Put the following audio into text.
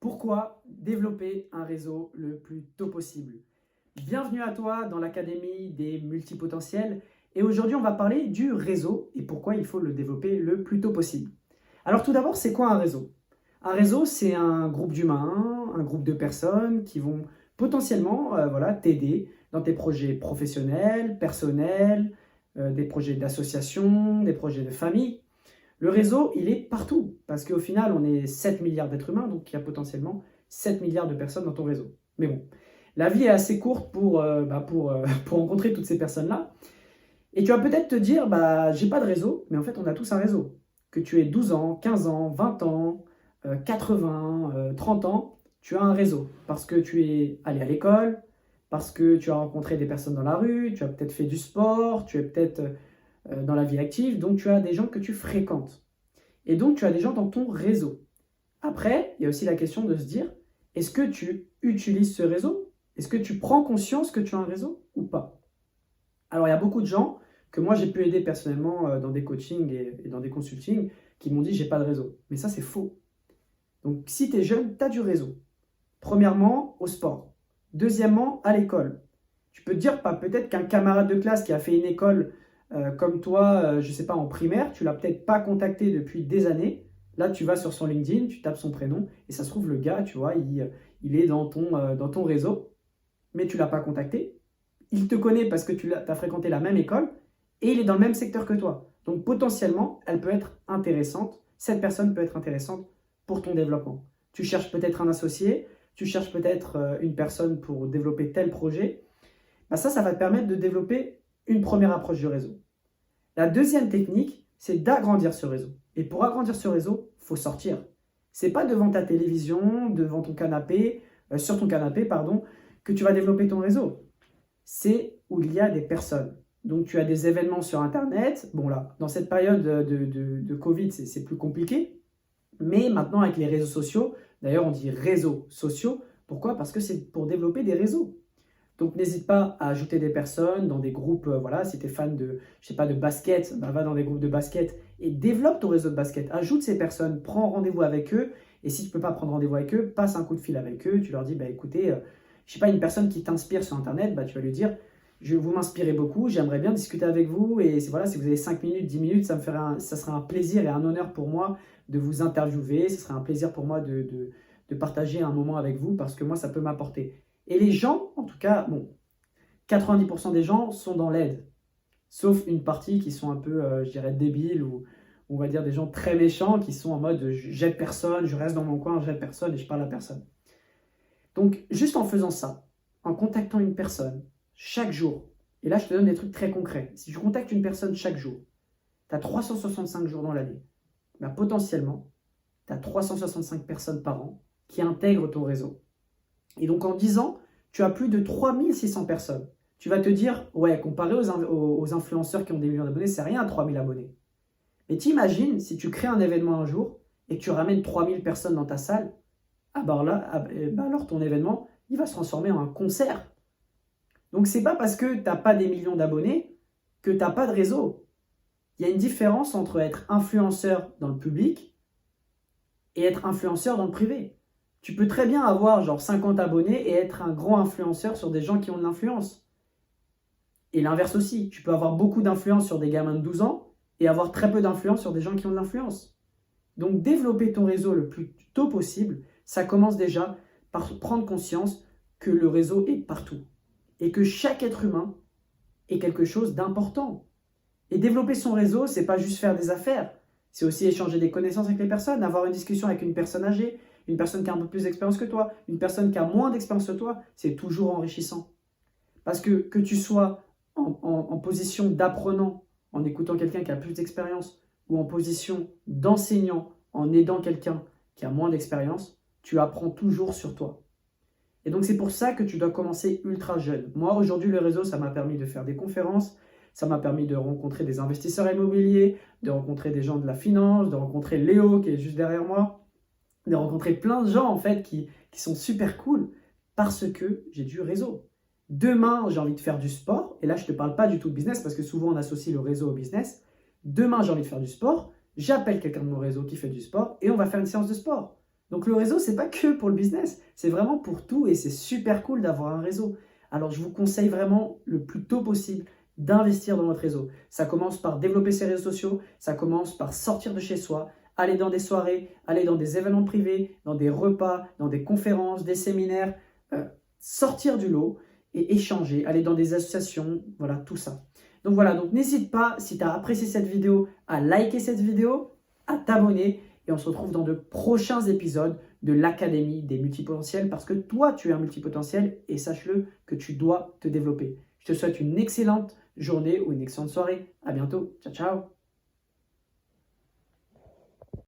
Pourquoi développer un réseau le plus tôt possible? Bienvenue à toi dans l'Académie des multipotentiels et aujourd'hui on va parler du réseau et pourquoi il faut le développer le plus tôt possible. Alors tout d'abord, c'est quoi un réseau? Un réseau, c'est un groupe d'humains, un groupe de personnes qui vont potentiellement t'aider dans tes projets professionnels, personnels, des projets d'association, des projets de famille. Le réseau, il est partout, parce qu'au final, on est 7 milliards d'êtres humains, donc il y a potentiellement 7 milliards de personnes dans ton réseau. Mais bon, la vie est assez courte pour rencontrer toutes ces personnes-là. Et tu vas peut-être te dire, j'ai pas de réseau, mais en fait, on a tous un réseau. Que tu aies 12 ans, 15 ans, 20 ans, 80, 30 ans, tu as un réseau. Parce que tu es allé à l'école, parce que tu as rencontré des personnes dans la rue, tu as peut-être fait du sport, tu es peut-être dans la vie active, donc tu as des gens que tu fréquentes. Et donc tu as des gens dans ton réseau. Après, il y a aussi la question de se dire, est-ce que tu utilises ce réseau? Est-ce que tu prends conscience que tu as un réseau ou pas? Alors il y a beaucoup de gens que moi j'ai pu aider personnellement dans des coachings et dans des consultings qui m'ont dit j'ai pas de réseau. Mais ça c'est faux. Donc si tu es jeune, tu as du réseau. Premièrement, au sport. Deuxièmement, à l'école. Tu peux te dire peut-être qu'un camarade de classe qui a fait une école comme toi, je ne sais pas, en primaire, tu l'as peut-être pas contacté depuis des années. Là, tu vas sur son LinkedIn, tu tapes son prénom, et ça se trouve, le gars, tu vois, il est dans ton réseau, mais tu ne l'as pas contacté. Il te connaît parce que tu as fréquenté la même école, et il est dans le même secteur que toi. Donc potentiellement, elle peut être intéressante, cette personne peut être intéressante pour ton développement. Tu cherches peut-être un associé, tu cherches peut-être une personne pour développer tel projet. Ça va te permettre de développer une première approche du réseau. La deuxième technique, c'est d'agrandir ce réseau. Et pour agrandir ce réseau, il faut sortir. C'est pas devant ta télévision, devant ton canapé, sur ton canapé, pardon, que tu vas développer ton réseau. C'est où il y a des personnes. Donc tu as des événements sur Internet. Bon là, dans cette période de Covid, c'est plus compliqué. Mais maintenant, avec les réseaux sociaux, d'ailleurs on dit réseaux sociaux. Pourquoi? Parce que c'est pour développer des réseaux. Donc n'hésite pas à ajouter des personnes dans des groupes, si tu es fan de, je sais pas, de basket, va dans des groupes de basket et développe ton réseau de basket. Ajoute ces personnes, prends rendez-vous avec eux et si tu ne peux pas prendre rendez-vous avec eux, passe un coup de fil avec eux, tu leur dis, écoutez, je sais pas, une personne qui t'inspire sur Internet, tu vas lui dire, vous m'inspirez beaucoup, j'aimerais bien discuter avec vous et voilà, si vous avez 5 minutes, 10 minutes, ça sera un plaisir et un honneur pour moi de vous interviewer, ce sera un plaisir pour moi de partager un moment avec vous parce que moi, ça peut m'apporter. Et les gens, en tout cas, 90% des gens sont dans l'aide. Sauf une partie qui sont un peu, je dirais, débiles ou on va dire des gens très méchants qui sont en mode j'aide personne, je reste dans mon coin, j'aide personne et je parle à personne. Donc, juste en faisant ça, en contactant une personne chaque jour, et là je te donne des trucs très concrets. Si tu contactes une personne chaque jour, tu as 365 jours dans l'année. Potentiellement, tu as 365 personnes par an qui intègrent ton réseau. Et donc en 10 ans, tu as plus de 3600 personnes. Tu vas te dire, ouais, comparé aux influenceurs qui ont des millions d'abonnés, c'est rien 3000 abonnés. Mais t'imagines si tu crées un événement un jour et que tu ramènes 3000 personnes dans ta salle, alors ton événement, il va se transformer en un concert. Donc c'est pas parce que tu n'as pas des millions d'abonnés que tu n'as pas de réseau. Il y a une différence entre être influenceur dans le public et être influenceur dans le privé. Tu peux très bien avoir genre 50 abonnés et être un grand influenceur sur des gens qui ont de l'influence. Et l'inverse aussi, tu peux avoir beaucoup d'influence sur des gamins de 12 ans et avoir très peu d'influence sur des gens qui ont de l'influence. Donc développer ton réseau le plus tôt possible, ça commence déjà par prendre conscience que le réseau est partout et que chaque être humain est quelque chose d'important. Et développer son réseau, c'est pas juste faire des affaires, c'est aussi échanger des connaissances avec les personnes, avoir une discussion avec une personne âgée, une personne qui a un peu plus d'expérience que toi, une personne qui a moins d'expérience que toi, c'est toujours enrichissant. Parce que tu sois en position d'apprenant, en écoutant quelqu'un qui a plus d'expérience, ou en position d'enseignant, en aidant quelqu'un qui a moins d'expérience, tu apprends toujours sur toi. Et donc c'est pour ça que tu dois commencer ultra jeune. Moi, aujourd'hui, le réseau, ça m'a permis de faire des conférences, ça m'a permis de rencontrer des investisseurs immobiliers, de rencontrer des gens de la finance, de rencontrer Léo qui est juste derrière moi, de rencontrer plein de gens en fait qui sont super cool parce que j'ai du réseau. Demain, j'ai envie de faire du sport, et là je ne te parle pas du tout de business parce que souvent on associe le réseau au business. Demain, j'ai envie de faire du sport, j'appelle quelqu'un de mon réseau qui fait du sport et on va faire une séance de sport. Donc le réseau, c'est pas que pour le business, c'est vraiment pour tout et c'est super cool d'avoir un réseau. Alors je vous conseille vraiment le plus tôt possible d'investir dans votre réseau. Ça commence par développer ses réseaux sociaux, ça commence par sortir de chez soi, aller dans des soirées, aller dans des événements privés, dans des repas, dans des conférences, des séminaires, sortir du lot et échanger, aller dans des associations, voilà, tout ça. Donc voilà, donc n'hésite pas, si tu as apprécié cette vidéo, à liker cette vidéo, à t'abonner et on se retrouve dans de prochains épisodes de l'Académie des multipotentiels parce que toi, tu es un multipotentiel et sache-le que tu dois te développer. Je te souhaite une excellente journée ou une excellente soirée. À bientôt. Ciao, ciao.